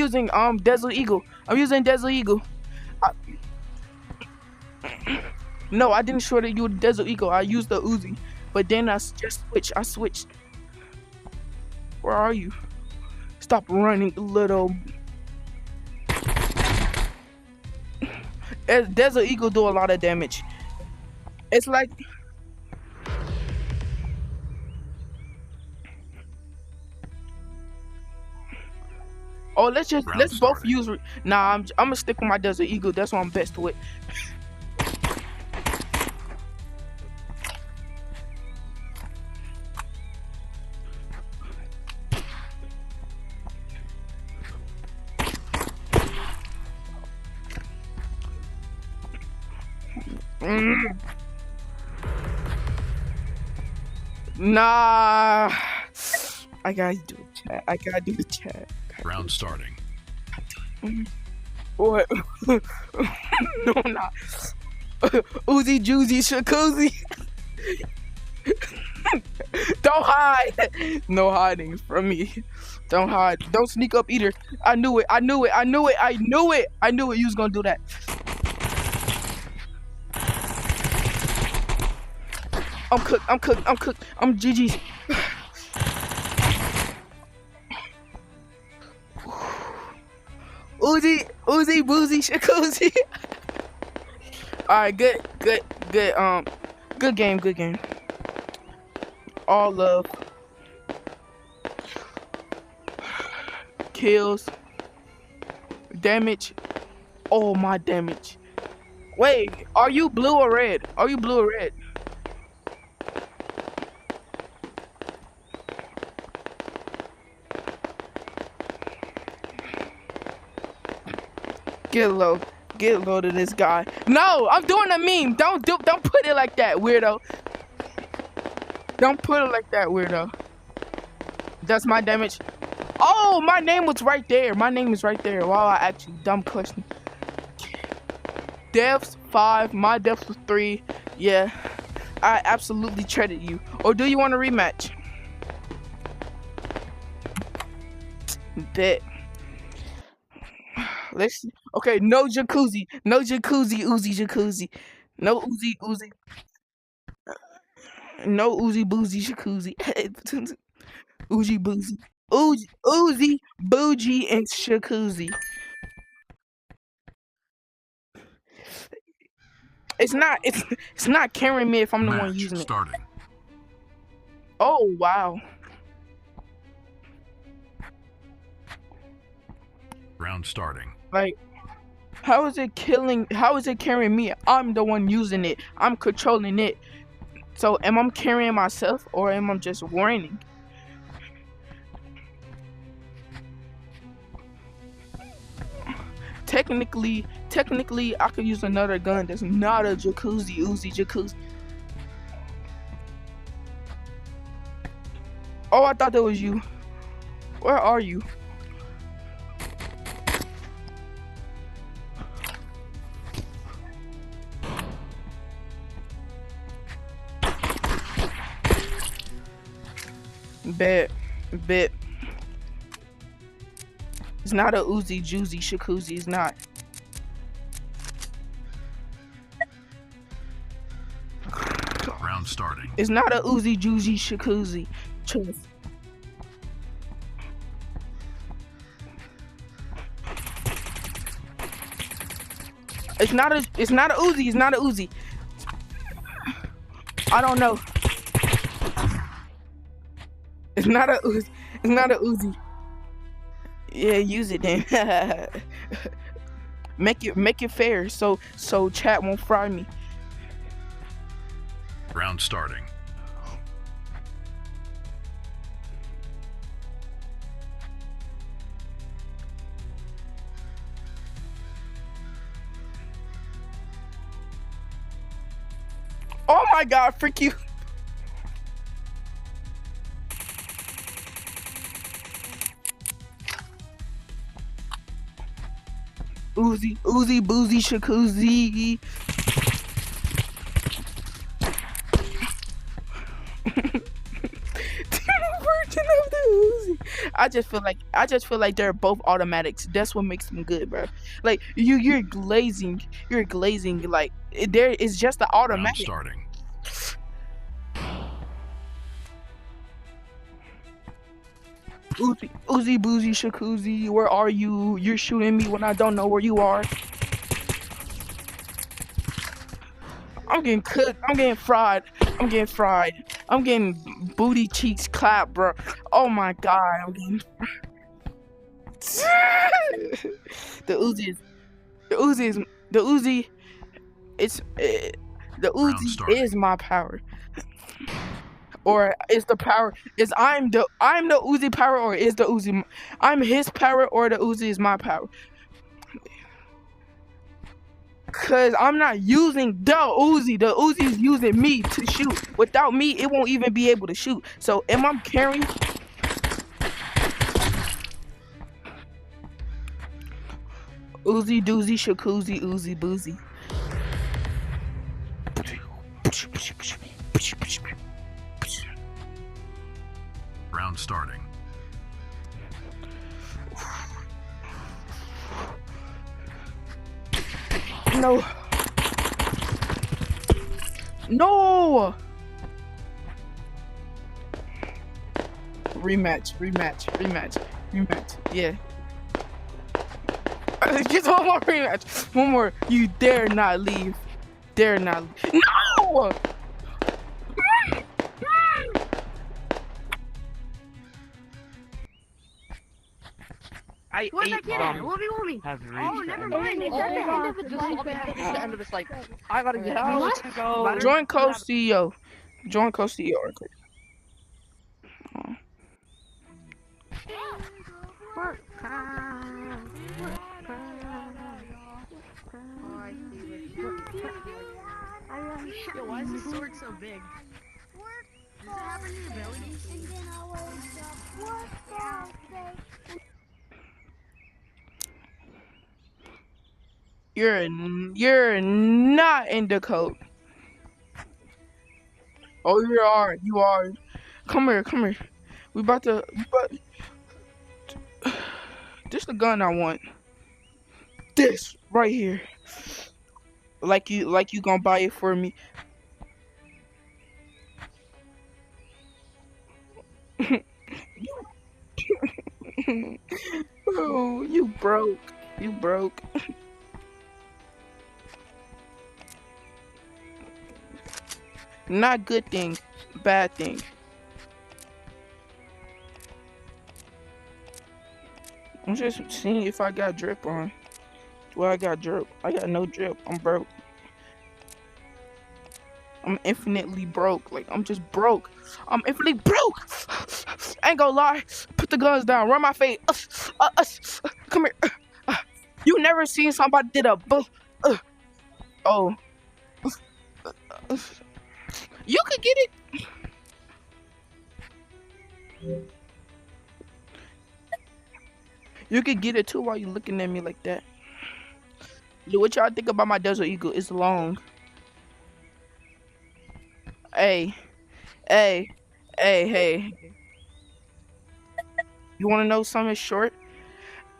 using Desert Eagle. I'm using Desert Eagle. No, I didn't shoot at you with Desert Eagle. I used the Uzi, but then just switched. I switched. Where are you? Stop running, little. Desert Eagle do a lot of damage. It's like. Oh, let's both use. Nah, I'm gonna stick with my Desert Eagle. That's what I'm best with. Nah, I gotta do the chat. I gotta do the chat. Round starting. What? No, I'm not. Uzi, Juicy, Shakuzi. Don't hide. No hiding from me. Don't hide. Don't sneak up either. I knew it. I knew it. I knew it. I knew it. I knew it. You was gonna do that. I'm cooked. I'm cooked. I'm cooked. I'm GG's. Uzi, Uzi, Boozy, Shakuzi. Alright, good game, good game. All love. Kills. Damage. Oh, my damage. Wait, are you blue or red? Are you blue or red? Get low to this guy. No, I'm doing a meme. Don't put it like that, weirdo. Don't put it like that, weirdo. That's my damage. Oh, my name was right there. My name is right there. Wow, I actually dumb question. Deaths 5. My deaths was 3. Yeah, I absolutely treaded you. Or do you want a rematch? Bet. Let's see. Okay, no jacuzzi. No jacuzzi, Uzi, jacuzzi. No Uzi, Uzi. No Uzi, boozy, jacuzzi. Uzi, boozy. Uzi, bougie, and jacuzzi. It's not carrying me if I'm the one using it. Starting. Oh, wow. Round starting. Like, how is it carrying me? I'm the one using it. I'm controlling it. So am I carrying myself or am I just warning? Technically, I could use another gun that's not a jacuzzi, Uzi, jacuzzi. Oh, I thought that was you. Where are you? Bet. It's not a Uzi, Juicy, Shakuzi. It's not. Round starting. It's not a Uzi, Juicy, Shakuzi. Trust. It's not a Uzi. It's not a Uzi. I don't know. It's not a Uzi. It's not a Uzi. Yeah, use it then. Make it fair so chat won't fry me. Round starting. Oh my god, freak you. Uzi, boozy, shakuzi. Version of the Uzi. I just feel like they're both automatics. That's what makes them good, bro. Like you're glazing. Like there is just the Round automatic. starting. Uzi boozy shakuzi, where are you? You're shooting me when I don't know where you are. I'm getting cooked. I'm getting fried. I'm getting fried. I'm getting booty cheeks clapped, bro. Oh my god, I'm getting. the Uzi is the Uzi is the Uzi. It's the Round Uzi starting. is my power, or is the power is I'm the Uzi power, or is the Uzi I'm his power, or the Uzi is my power? Cause I'm not using the Uzi. The Uzi is using me to shoot. Without me, it won't even be able to shoot. So am I carrying? Uzi doozy shakuzi Uzi boozy. Round starting. No. No. Rematch. Yeah. Just one more rematch. One more. You dare not leave. Dare not. No. I What's ate that kid at? Woomy. Have reached Oh, the never end. mind. It's at the end of the This is the end of this. Like, I gotta get What? out. Go. Join co-CEO. Join co-CEO. Yo, why is this sword so big? Does it have any abilities? You're not in the code. Oh, you are. You are. Come here. We about to. This the gun I want. This right here. Like you gonna buy it for me? Oh, you broke. You broke. Not good thing. Bad thing. I'm just seeing if I got drip on. Well, I got drip. I got no drip. I'm broke. I'm infinitely broke. Like, I'm just broke. I'm infinitely broke. I ain't gonna lie. Put the guns down. Run my face. Come here. You never seen somebody did a oh. You could get it. You could get it too while you looking at me like that. What y'all think about my Desert Eagle? It's long. Hey, hey, hey. You wanna know something short?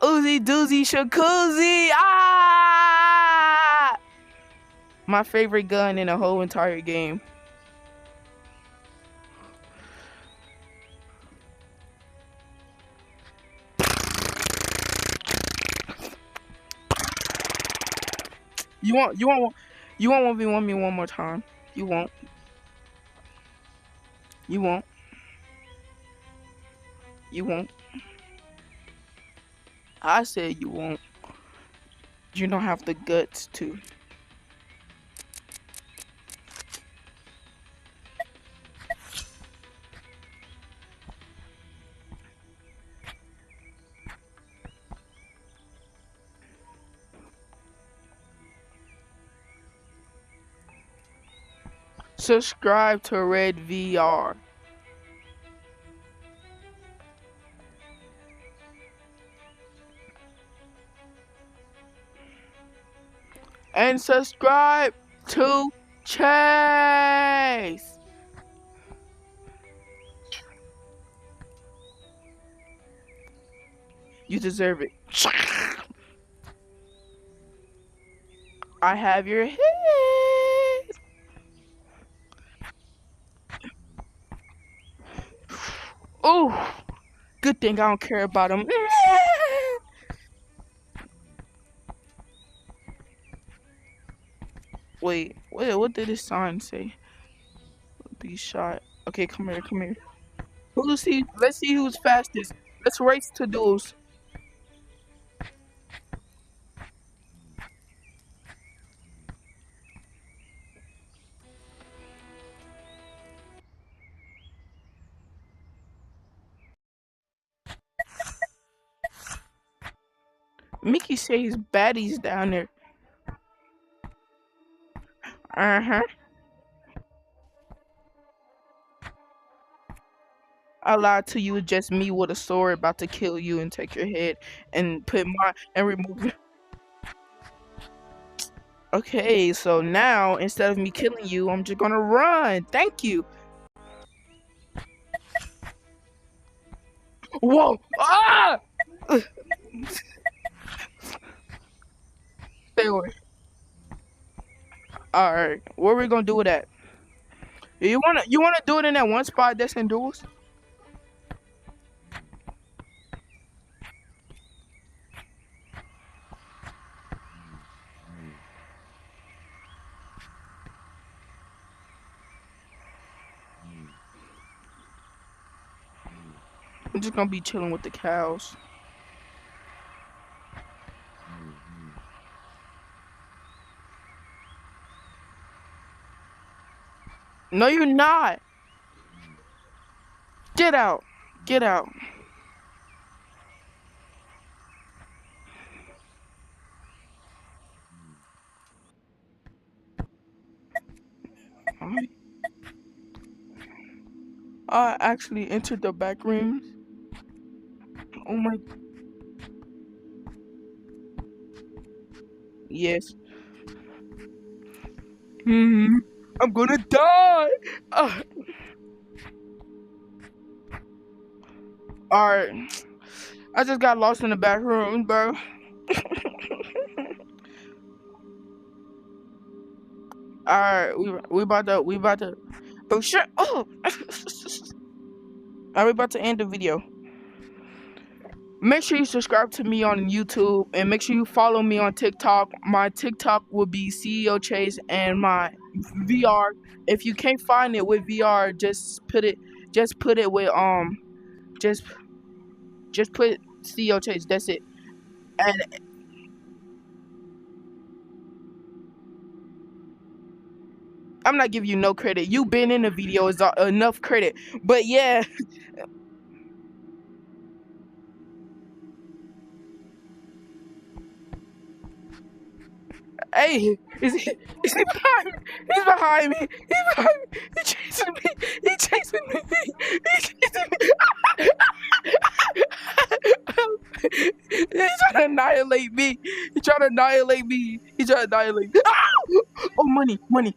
Uzi doozy shakuzi. Ah! My favorite gun in the whole entire game. You won't 1v1 me one more time. You won't. You won't. You won't. I said you won't. You don't have the guts to. Subscribe to Red VR. And subscribe to Chase. You deserve it. I have your head. Oh, good thing I don't care about him. Wait, what did this sign say? Be shot. Okay, come here, come here. Let's see who's fastest. Let's race to duels. Mickey says baddies down there. Uh-huh. I lied to you, it's just me with a sword about to kill you and take your head and put my and remove it. Okay, so now instead of me killing you, I'm just gonna run. Thank you. Whoa! Ah! Stay away. All right, what are we gonna do with that? You wanna do it in that one spot that's in duels? I'm just gonna be chilling with the cows. No, you're not. Get out. Get out. I actually entered the back rooms. Oh my. Yes. I'm gonna die. Alright. I just got lost in the back room, bro. Alright, we about to but shut up. Alright, we about to end the video. Make sure you subscribe to me on YouTube and make sure you follow me on TikTok. My TikTok will be CEO Chase and my VR. If you can't find it with VR, just put it with just put CEO Chase. That's it. And I'm not giving you no credit. You been in the video is enough credit. But yeah. Hey, is he behind me? He's behind me. He's behind me. He's chasing me. He's chasing me. He's chasing me. He's trying to annihilate me. He's trying to annihilate me. He's trying to annihilate me. Oh, money, money.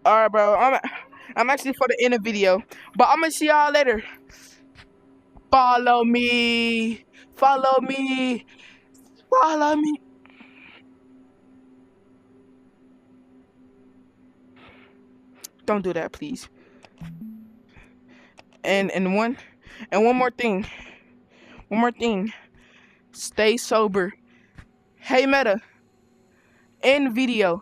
Alright, bro. I'm actually for the end of video. But I'm gonna see y'all later. Follow me. Follow me. Follow me. Don't do that, please. And one more thing. One more thing. Stay sober. Hey Meta. End video.